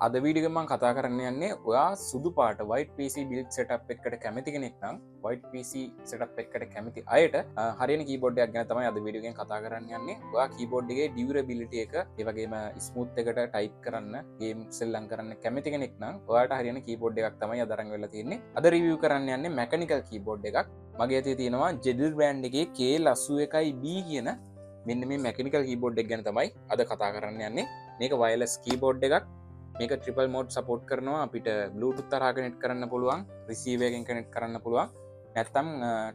අද වීඩියෝ එකෙන් මම කතා කරන්න යන්නේ ඔයා සුදු පාට white PC build setup එකකට කැමති කෙනෙක් නම් white PC setup එකකට කැමති අයට හරියන කීබෝඩ් එකක් ගැන තමයි අද වීඩියෝ එකෙන් කතා කරන්න යන්නේ. ඔයා කීබෝඩ් එකේ durability එක ඒ වගේම smooth එකට type කරන්න, game සෙල්ලම් කරන්න කැමති කෙනෙක් නම් ඔයාට හරියන කීබෝඩ් එකක් තමයි අද අරන් වෙලා තියෙන්නේ. අද review කරන්න යන්නේ mechanical keyboard එකක්. මගේ අතේ තියෙනවා JEDL brand එකේ K81B කියන මෙන්න මේ mechanical keyboard එක ගැන තමයි අද කතා කරන්න යන්නේ. මේක wireless keyboard එකක්. මේක ට්‍රිපල් මෝඩ් සපෝට් කරනවා. අපිට Bluetooth තරහා කනෙක්ට් කරන්න පුළුවන්, receiver එකෙන් කනෙක්ට් කරන්න පුළුවන්, නැත්නම්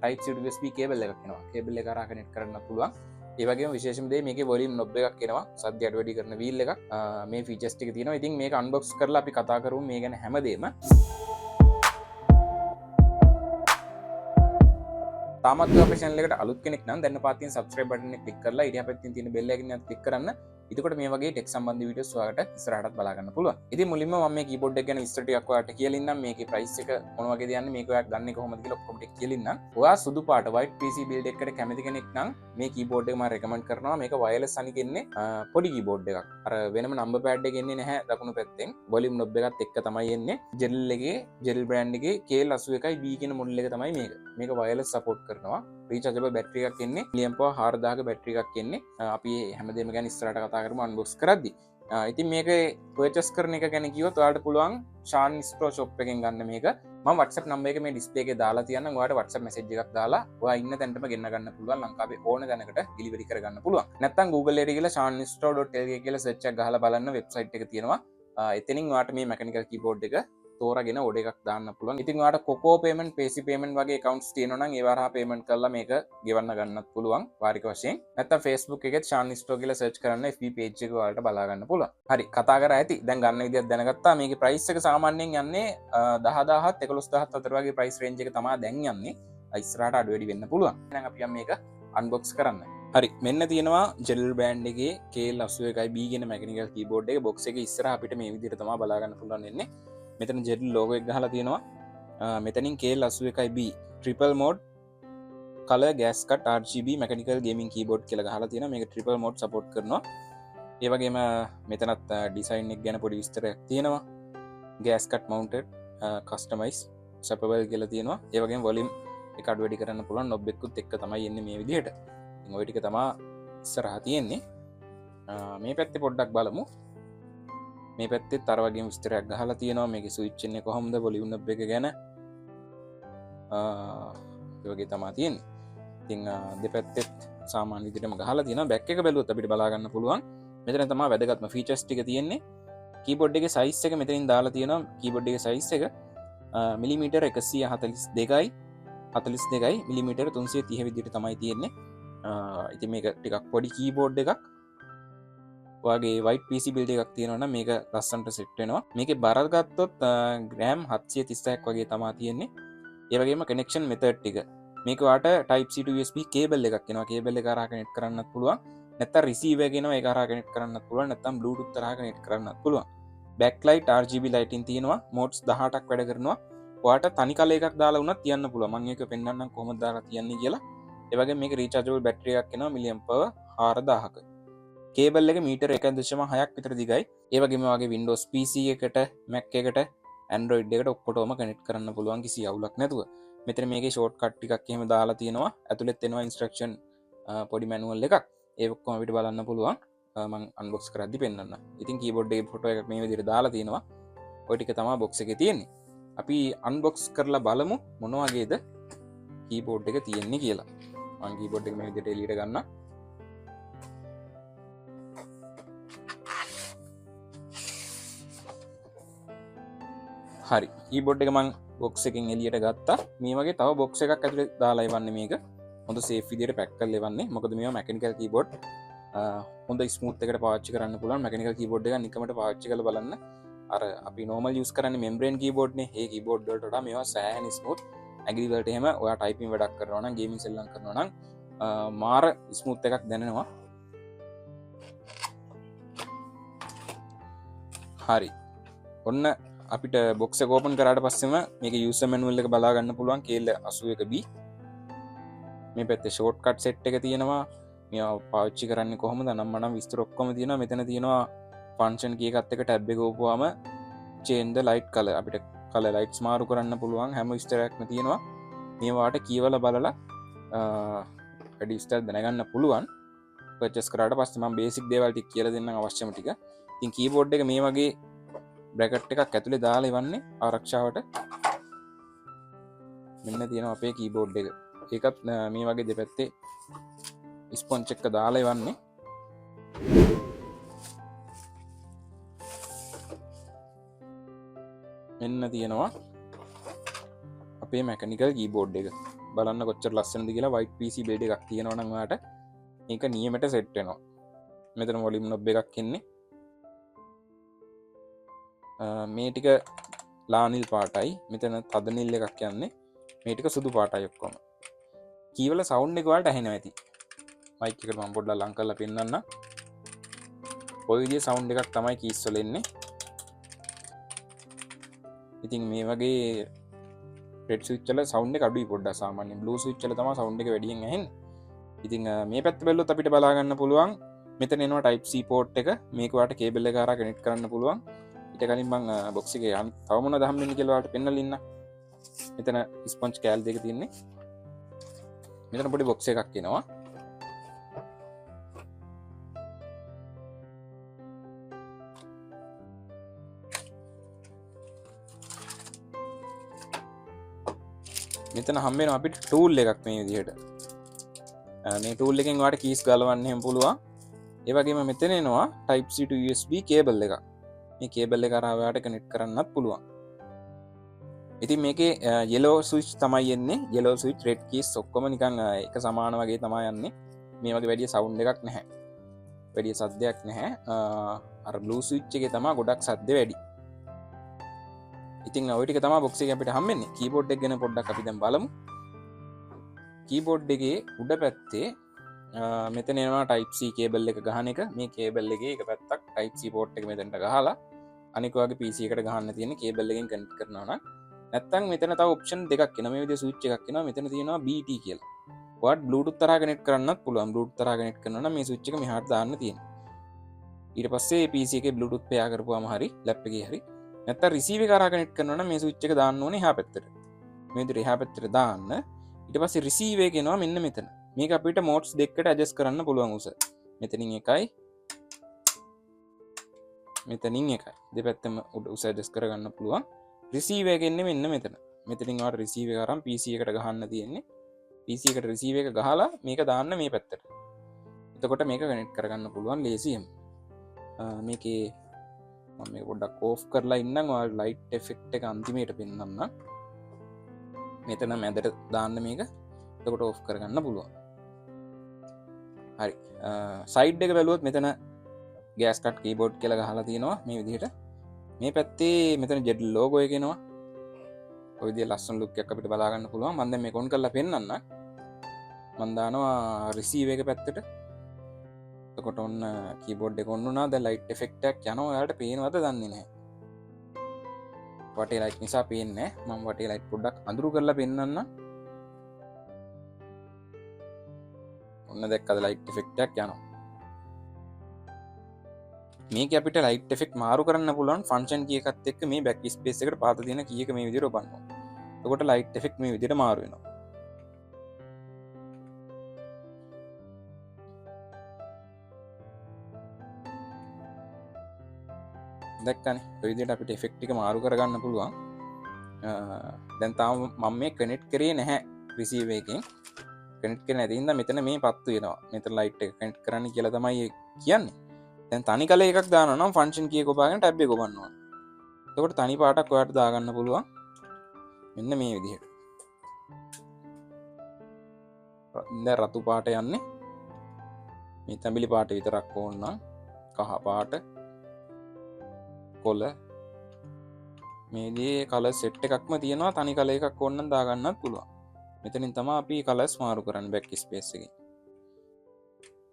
type C to USB cable එකක් එනවා, කේබල් එක කරහා කනෙක්ට් කරන්න පුළුවන්. ඒ වගේම විශේෂම දේ මේකේ volume knob එකක් එනවා, සද්ද අඩු වැඩි කරන wheel එකක්. මේ features ටික තියෙනවා. ඉතින් මේක unbox කරලා අපි කතා කරමු මේ ගැන හැමදේම. තාමත් අපේ channel එකට අලුත් කෙනෙක් නම් දැන් පාත් තියෙන subscribe button එක click කරලා ඊට පැත්තෙන් තියෙන bell icon එක click කරන්න. එතකොට මේ වගේ ටෙක් සම්බන්ධ වීඩියෝස් ඔයාලට ඉස්සරහටත් බලා ගන්න පුළුවන්. ඉතින් මුලින්ම මම මේ කීබෝඩ් එක ගැන විස්තර ටිකක් ඔයාලට කියලා ඉන්නම්. මේකේ price එක මොන වගේද යන්නේ, මේක ඔයා ගන්නේ කොහොමද කියලා ඔක්කොම ටික කියලා ඉන්නම්. ඔයා සුදු පාට white PC build එකකට කැමති කෙනෙක් නම් මේ කීබෝඩ් එක මම recommend කරනවා. මේක wireless අනික එන්නේ පොඩි කීබෝඩ් එකක්. අර වෙනම number pad එක එන්නේ නැහැ දකුණු පැත්තෙන්. volume knob එකත් එක්ක තමයි එන්නේ. JEDL brand එකේ K81B කියන model එක තමයි මේක. මේක wireless support කරනවා. rechargeable battery එකක් එන්නේ, milliampere 4000 battery එකක් එන්නේ. අපි හැමදේම ගැන ඉස්සරහට කතා කරමු unbox කරද්දි. ඉතින් මේක purchase කරන එක ගැන කිව්වොත් ඔයාලට පුළුවන් Shan Store shop එකෙන් ගන්න මේක. මම WhatsApp number එක මේ display එකේ දාලා තියන්නම්. ඔයාලට WhatsApp message එකක් දාලා ඔයා ඉන්න තැනටම ගෙන්න ගන්න පුළුවන්. ලංකාවේ ඕන තැනකට delivery කරගන්න පුළුවන්. නැත්නම් Google එකේ ගිහලා shanstore.lk කියලා search එකක් ගහලා බලන්න website එක තියෙනවා. එතනින් ඔයාලට මේ mechanical keyboard එක තෝරගෙන order එකක් දාන්න පුළුවන්. ඉතින් ඔයාලට Coco payment, PC payment වගේ accounts තියෙනවා නම් ඒ වරහා payment කරලා මේක ගෙවන්න ගන්නත් පුළුවන් වාරික වශයෙන්. නැත්නම් Facebook එකෙත් Shan Store කියලා search කරන්න FB page එක ඔයාලට බලා ගන්න පුළුවන්. හරි, කතා කරා ඇති. දැන් ගන්න විදියක් දැනගත්තා. මේකේ price එක සාමාන්‍යයෙන් යන්නේ 10000ත් 11000ත් අතර වගේ price range එක තමයි දැන් යන්නේ. ඉස්සරහට අඩු වැඩි වෙන්න පුළුවන්. එහෙනම් අපි මේක unbox කරන්න. හරි, මෙන්න තියෙනවා JEDL brand එකේ K81B කියන mechanical keyboard එක. box එකේ ඉස්සරහ අපිට මේ විදිහට තමයි බලා ගන්න පුළුවන් වෙන්නේ. මෙතන JEDL logo එක ගහලා තියෙනවා. මෙතනින් K81B triple mode color gas cut RGB mechanical gaming keyboard කියලා ගහලා තියෙනවා. මේක triple mode support කරනවා. ඒ වගේම මෙතනත් design එක ගැන පොඩි විස්තරයක් තියෙනවා. gas cut mounted customize swappable කියලා තියෙනවා. ඒ වගේම volume එක අඩු වැඩි කරන්න පුළුවන් knob එකකුත් එක්ක තමයි එන්නේ මේ විදිහට. ඉතින් ওই ටික තමයි ඉස්සරහා තියෙන්නේ. මේ පැත්තේ පොඩ්ඩක් බලමු. මේ පැත්තෙත් අර වගේම විස්තරයක් ගහලා තියෙනවා. මේකේ ස්විච් එන්නේ කොහොමද, වොලියුම් knob එක ගැන ඒ වගේ තමයි තියෙන්නේ. ඉතින් දෙපැත්තෙත් සාමාන්‍ය විදිහටම ගහලා තියෙනවා. බෑක් එක බැලුවොත් අපිට බලා ගන්න පුළුවන්. මෙතන තමයි වැදගත්ම ෆීචර්ස් ටික තියෙන්නේ. කීබෝඩ් එකේ සයිස් එක මෙතනින් දාලා තියෙනවා. කීබෝඩ් එකේ සයිස් එක මිලිමීටර් 142යි 42යි මිලිමීටර් 330 විදිහට තමයි තියෙන්නේ. ඉතින් මේක ටිකක් පොඩි කීබෝඩ් එකක්. වගේ white PC build එකක් තියෙනවා නම් මේක ලස්සනට සෙට් වෙනවා. මේකේ බර ගත්තොත් ග්‍රෑම් 736ක් වගේ තමයි තියෙන්නේ. ඒ වගේම කනෙක්ෂන් මෙතඩ් ටික මේක වාට type C to USB cable එකක් එනවා. කේබල් එක හරහා කනෙක්ට් කරන්නත් පුළුවන්. නැත්නම් receiver එක එනවා, ඒක හරහා කනෙක්ට් කරන්නත් පුළුවන්. නැත්නම් Bluetooth හරහා කනෙක්ට් කරන්නත් පුළුවන්. backlight RGB lighting තියෙනවා. modes 18ක් වැඩ කරනවා. ඔයාට තනි කල එකක් දාලා වුණත් තියන්න පුළුවන්. මම ඒක පෙන්නන්නම් කොහොමද දාලා තියන්නේ කියලා. ඒ වගේම මේක rechargeable battery එකක් එනවා milliampere 4000ක. කේබල් එක මීටර් 1.6ක් විතර දිගයි. ඒ වගේම වගේ Windows PC එකට, Mac එකට, Android එකට ඔක්කොටම කනෙක්ට් කරන්න පුළුවන් කිසි අවුලක් නැතුව. මෙතන මේකේ ෂෝට්කට් ටිකක් එහෙම දාලා තියෙනවා. ඇතුළෙත් එනවා ඉන්ස්ට්‍රක්ෂන් පොඩි මැනුවල් එකක්. ඒ ඔක්කොම අපිට බලන්න පුළුවන්. මම අන්බොක්ස් කරද්දි පෙන්නන්න. ඉතින් කීබෝඩ් එකේ ෆොටෝ එකක් මේ විදිහට දාලා තියෙනවා. ওই ටික තමයි බොක්ස් එකේ තියෙන්නේ. අපි අන්බොක්ස් කරලා බලමු මොන වගේද කීබෝඩ් එක තියෙන්නේ කියලා. මම කීබෝඩ් එක මේ විදිහට එළියට ගන්නවා. හරි, කීබෝඩ් එක මම බොක්ස් එකෙන් එළියට ගත්තා. මේ වගේ තව බොක්ස් එකක් ඇතුලේ දාලා ඉවන්නේ මේක. හොඳ සේෆ් විදියට පැක් කරලා ඉවන්නේ. මොකද මේවා mechanical keyboard හොඳ ස්මූත් එකට පාවිච්චි කරන්න පුළුවන්. mechanical keyboard එක නිකමට පාවිච්චි කරලා බලන්න. අර අපි normal use කරන්නේ membrane keyboard නේ. ඒ keyboard වලට වඩා මේවා සෑහෙන smooth. ඇඟිලි වලට එහෙම ඔයා typing වැඩක් කරනවා නම්, gaming සෙල්ලම් කරනවා නම් මාර smooth එකක් දැනෙනවා. හරි. ඔන්න අපිට බොක්ස් එක ඕපන් කරාට පස්සෙම මේක යූසර් මැනුවල් එක බලා ගන්න පුළුවන්. K81B මේ පැත්තේ ෂෝට්කට් සෙට් එක තියෙනවා. මේවා පාවිච්චි කරන්නේ කොහොමද නම් මනම් විස්තර ඔක්කොම තියෙනවා. මෙතන තියෙනවා ෆන්ක්ෂන් කී එකත් එක ටැබ් එක ඕපුවාම change the light color අපිට කලර් ලයිට්ස් මාරු කරන්න පුළුවන් හැම විස්තරයක්ම තියෙනවා මේවාට කියවලා බලලා වැඩි විස්තර දැනගන්න පුළුවන් පර්චේස් කරාට පස්සේ මම බේසික් දේවල් ටික කියලා දෙන්නම් අවශ්‍යම ටික. ඉතින් කීබෝඩ් එක මේ වගේ බ්‍රැකට් එකක් ඇතුලේ දාලා ඉවන්නේ ආරක්ෂාවට. මෙන්න තියෙනවා අපේ කීබෝඩ් එක. ඒකත් මේ වගේ දෙපැත්තේ ස්පොන්ජ් එක දාලා ඉවන්නේ. මෙන්න තියෙනවා අපේ මැකනිකල් කීබෝඩ් එක. බලන්න කොච්චර ලස්සනද කියලා. white PC blade එකක් තියෙනවා නම් ඔයාලට මේක නියමයට සෙට් වෙනවා. මෙතන වොලියුම් නොබ් එකක් ඉන්නේ. මේ ටික ලානිල් පාටයි. මෙතන තද නිල් එකක් යන්නේ. මේ ටික සුදු පාටයි ඔක්කොම. කීවල සවුන්ඩ් එක වලට ඇහෙනවා ඇති. මයික් එකට මම පොඩ්ඩක් ලං කරලා පෙන්නන්න. ඔය විදිහේ සවුන්ඩ් එකක් තමයි කීස් වල එන්නේ. ඉතින් මේ වගේ රෙඩ් ස්විච් වල සවුන්ඩ් එක අඩුයි පොඩ්ඩක්. සාමාන්‍යයෙන් බ්ලූ ස්විච් වල තමයි සවුන්ඩ් එක වැඩියෙන් ඇහෙන්නේ. ඉතින් මේ පැත්ත බැලුවොත් අපිට බලා ගන්න පුළුවන් මෙතන එනවා type C port එක. මේක ඔයාලට කේබල් එක හරහා කනෙක්ට් කරන්න පුළුවන්. ඊට කලින් මම බොක්ස් එකේ තව මොනවද හම්බෙන්නේ කියලා ඔයාලට පෙන්නලා ඉන්න. මෙතන ස්පොන්ජ් කෑල් දෙක තියෙන්නේ. මෙතන පොඩි බොක්ස් එකක් එනවා. මෙතන හම්බෙනවා අපිට ටූල් එකක් මේ විදිහට. මේ ටූල් එකෙන් ඔයාලට කීස් ගලවන්න එහෙම පුළුවන්. ඒ වගේම මෙතන එනවා type C to USB cable එකක්. මේ කේබල් එක හරහා ඔයාලට කනෙක්ට් කරන්නත් පුළුවන්. ඉතින් මේකේ yellow switch තමයි එන්නේ. yellow switch red keys ඔක්කොම නිකන් එක සමාන වගේ තමයි යන්නේ. මේ වගේ වැඩි සවුන්ඩ් එකක් නැහැ. වැඩි සද්දයක් නැහැ. අර blue switch එකේ තමයි ගොඩක් සද්ද වැඩි. ඉතින් ඔය ටික තමයි බොක්ස් එකේ අපිට හම්බෙන්නේ. කීබෝඩ් එක ගැන පොඩ්ඩක් අපි දැන් බලමු. කීබෝඩ් එකේ උඩ පැත්තේ මෙතන එනවා type C කේබල් එක ගහන එක. මේ කේබල් එකේ එක පැත්තක් type C port එක මෙතනට ගහලා අනික වගේ PC එකට ගහන්න තියෙන කේබල් එකෙන් කනෙක්ට් කරනවා නම් නැත්තම් මෙතන තව ඔප්ෂන් දෙකක් එනවා. මේ විදිහේ ස්විච් එකක් එනවා. මෙතන තියෙනවා BT කියලා. ඔයාලට Bluetooth තරහා කනෙක්ට් කරන්නත් පුළුවන්. Bluetooth තරහා කනෙක්ට් කරනවා නම් මේ ස්විච් එක මෙහාට දාන්න තියෙනවා. ඊට පස්සේ PC එකේ Bluetooth පෙයා කරපුවාම හරි ලැප් එකේ හරි නැත්තම් රිසීවර් එක හරහා කනෙක්ට් කරනවා නම් මේ ස්විච් එක දාන්න ඕනේ එහා පැත්තට. මේ විදිහට එහා පැත්තට දාන්න. ඊට පස්සේ රිසීවර් එක එනවා මෙන්න මෙතන. මේක අපිට මෝඩ්ස් දෙකකට ඇඩ්ජස්ට් කරන්න පුළුවන් උස. මෙතනින් එකයි මෙතනින් එකයි. දෙපැත්තම උස ඇඩ්ජස්ට් කරගන්න පුළුවන්. රිසීවර් එක එන්නේ මෙන්න මෙතන. මෙතනින් ඔයාලට රිසීවර් එක අරන් PC එකට ගහන්න තියෙන්නේ. PC එකට රිසීවර් එක ගහලා මේක දාන්න මේ පැත්තට. එතකොට මේක කනෙක්ට් කරගන්න පුළුවන් ලේසියෙන්. මේකේ මම මේක පොඩ්ඩක් ඕෆ් කරලා ඉන්නම්. ඔයාලට ලයිට් එෆෙක්ට් එක අන්තිමේට පෙන්නන්න. මෙතන මැදට දාන්න මේක. එතකොට ඕෆ් කරගන්න පුළුවන්. හරි. සයිඩ් එක බැලුවොත් මෙතන ගෑස් කට් කීබෝඩ් කියලා ගහලා තියෙනවා මේ විදිහට. මේ පැත්තේ මෙතන ජෙඩ් ලෝගෝ එක එනවා. ඔය විදිහේ ලස්සන ලුක් එකක් අපිට බලා ගන්න පුළුවන්. මම දැන් මේක ඔන් කරලා පෙන්නන්න. මම දානවා රිසීවර් එක පැත්තට. එතකොට ඔන්න කීබෝඩ් එක ඔන් වුණා. දැන් ලයිට් එෆෙක්ට් එකක් යනවා. ඔයාලට පේනවද දන්නේ නැහැ. වටේ ලයිට් නිසා පේන්නේ නැහැ. මම වටේ ලයිට් පොඩ්ඩක් අඳුරු කරලා පෙන්නන්න. ඔන්න දැක්කද ලයිට් එෆෙක්ට් එකක් යනවා. මේක අපිට ලයිට් එෆෙක්ට් මාරු කරන්න පුළුවන් ෆන්ක්ෂන් කී එකත් එක්ක මේ බෑක් ස්පේස් එකට පාත තියෙන කී එක මේ විදිහට ඔබන්නවා. එතකොට ලයිට් එෆෙක්ට් මේ විදිහට මාරු වෙනවා. දැක්කනේ ඔය විදිහට අපිට එෆෙක්ට් එක මාරු කරගන්න පුළුවන්. දැන් තාම මම මේ කනෙක්ට් කරේ නැහැ රිසීවර් එකෙන්. කනෙක්ට් කරේ නැති හින්දා මෙතන මේ පත්තු වෙනවා. මෙතන ලයිට් එක කනෙක්ට් කරන්න කියලා තමයි කියන්නේ. දැන් තනි කල එකක් දානවා නම් ෆන්ක්ෂන් කී එක ඔබාගෙන ටැබ් එක ඔබන්න ඕන. එතකොට තනි පාටක් ඔයාලට දාගන්න පුළුවන්. මෙන්න මේ විදිහට. දැන් රතු පාට යන්නේ. මේ තැඹිලි පාට විතරක් ඕන නම් කහ පාට කොළ මේ විදිහේ කලර් සෙට් එකක්ම තියෙනවා. තනි කල එකක් ඕන නම් දාගන්නත් පුළුවන්. මෙතනින් තමයි අපි කලර්ස් මාරු කරන්නේ බෑක් ස්පේස් එකේ.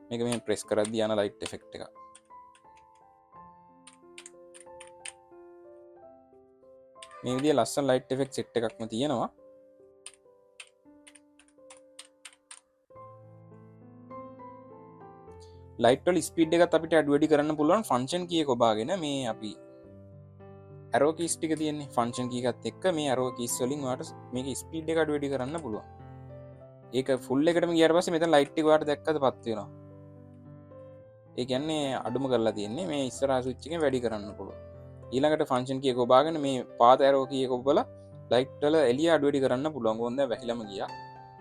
මේක මෙහෙම ප්‍රෙස් කරද්දී යන ලයිට් එෆෙක්ට් එක. මේ විදිහේ ලස්සන ලයිට් එෆෙක්ට් සෙට් එකක්ම තියෙනවා. ලයිට්වල ස්පීඩ් එකත් අපිට අඩු වැඩි කරන්න පුළුවන් ෆන්ක්ෂන් කී එක ඔබාගෙන මේ අපි ඇරෝ කීස් ටික තියෙන්නේ ෆන්ක්ෂන් කී එකත් එක්ක මේ ඇරෝ කීස් වලින් ඔයාලට මේක ස්පීඩ් එක අඩු වැඩි කරන්න පුළුවන්. ඒක ෆුල් එකටම ගියාට පස්සේ මෙතන ලයිට් එක ඔයාලට දැක්කද පත් වෙනවා. ඒ කියන්නේ අඩුම කරලා තියෙන්නේ මේ ඉස්සරහා ස්විච් එකෙන් වැඩි කරන්න පුළුවන්. ඊළඟට ෆන්ක්ෂන් කී එක ඔබාගෙන මේ පාත ඇරෝ කී එක ඔබලා ලයිට් වල එළිය අඩු වැඩි කරන්න පුළුවන්. ඕන දැන් වැහිලම ගියා.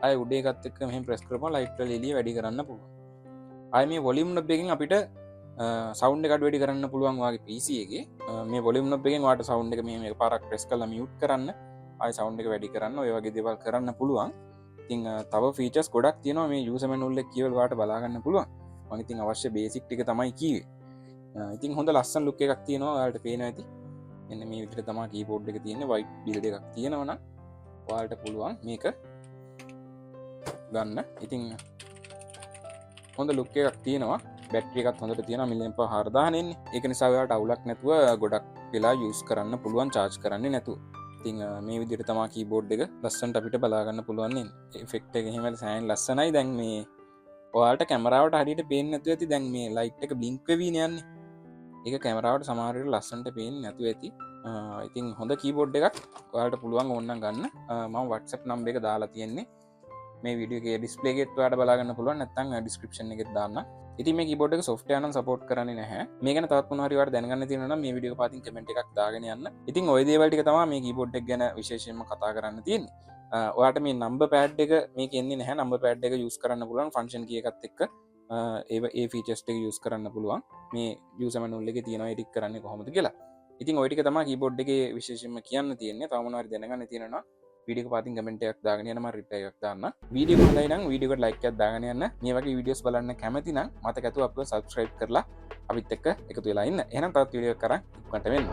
ආයෙ උඩ එකත් එක්ක මෙහෙම ප්‍රෙස් කරපුවම ලයිට් වල එළිය වැඩි කරන්න පුළුවන්. ආයෙ මේ වොලියුම් නොබ් එකෙන් අපිට සවුන්ඩ් එක අඩු වැඩි කරන්න පුළුවන් වාගේ PC එකේ. මේ වොලියුම් නොබ් එකෙන් ඔයාලට සවුන්ඩ් එක මෙහෙම එකපාරක් ප්‍රෙස් කරලා මියුට් කරන්න, ආයෙ සවුන්ඩ් එක වැඩි කරන්න, ඔය වගේ දේවල් කරන්න පුළුවන්. ඉතින් තව ෆීචර්ස් ගොඩක් තියෙනවා මේ යූසර් මැනුවල් එක කියවලා ඔයාලට බලා ගන්න පුළුවන්. මම ඉතින් අවශ්‍ය බේසික් ටික තමයි කිව්වේ. ඉතින් හොඳ ලස්සන ලුක් එකක් තියෙනවා ඔයාලට පේනවා ඇති. මෙන්න මේ විදිහට තමයි කීබෝඩ් එක තියෙන්නේ. වයිට් බිල්ඩ් එකක් තියෙනවා නම් ඔයාලට පුළුවන් මේක ගන්න. ඉතින් හොඳ ලුක් එකක් තියෙනවා. බැටරි එකත් හොඳට තියෙනවා. මිලියම්පර් 4000 එන්නේ. ඒක නිසා ඔයාලට අවුලක් නැතුව ගොඩක් වෙලා යූස් කරන්න පුළුවන් charge කරන්නේ නැතුව. ඉතින් මේ විදිහට තමයි කීබෝඩ් එක ලස්සනට අපිට බලා ගන්න පුළුවන් නේ. ඉෆෙක්ට් එක එහෙම සෑහෙන ලස්සනයි. දැන් මේ ඔයාලට කැමරාවට හරියට පේන්නේ නැතුව ඇති. දැන් මේ ලයිට් එක බ්ලින්ක් වෙවිනේ යන්නේ. ඒක කැමරාවට සමහර වෙලාවට ලස්සනට පේන්නේ නැතුව ඇති. ඉතින් හොඳ කීබෝඩ් එකක් ඔයාලට පුළුවන් ඕනනම් ගන්න. මම WhatsApp නම්බර් එක දාලා තියෙන්නේ. මේ වීඩියෝ එකේ ඩිස්ප්ලේ එකෙත් ඔයාලට බලා ගන්න පුළුවන්. නැත්නම් ඩිස්ක්‍රිප්ෂන් එකෙත් දාන්න. ඉතින් මේ කීබෝඩ් එක software නම් support කරන්නේ නැහැ. මේ ගැන තවත් මොනවා හරි ඔයාලට දැනගන්න තියෙනවා නම් මේ වීඩියෝ එක පාතින් කමෙන්ට් එකක් දාගෙන යන්න. ඉතින් ওই දේවල් ටික තමයි මේ කීබෝඩ් එක ගැන විශේෂයෙන්ම කතා කරන්න තියෙන්නේ. ඔයාලට මේ නම්බර් පෑඩ් එක මේක එන්නේ නැහැ. නම්බර් පෑඩ් එක යූස් කරන්න පුළුවන් ෆන්ක්ෂන් කී එකත් එක්ක. ඒ ෆීචර්ස් ටික යූස් කරන්න පුළුවන්. මේ යූසර් මැනුවල් එකේ තියෙනවා එඩිට් කරන්නේ කොහොමද කියලා. ඉතින් ওই ටික තමයි කීබෝඩ් එකේ විශේෂයෙන්ම කියන්න තියෙන්නේ. තව මොනවා හරි දැනගන්න තියෙනවා වීඩියෝ එක පාතින් කමෙන්ට් එකක් දාගෙන යන්න මම රිප්ලයි එකක් දාන්න. වීඩියෝ එක හොඳයි නම් වීඩියෝ එකට ලයික් එකක් දාගෙන යන්න. මේ වගේ වීඩියෝස් බලන්න කැමති නම් මතක ඇතුව අපිව සබ්ස්ක්‍රයිබ් කරලා අපිත් එක්ක එකතු වෙලා ඉන්න. එහෙනම් තවත් වීඩියෝ එකක් කරන් ඉක්මනට වෙන්න.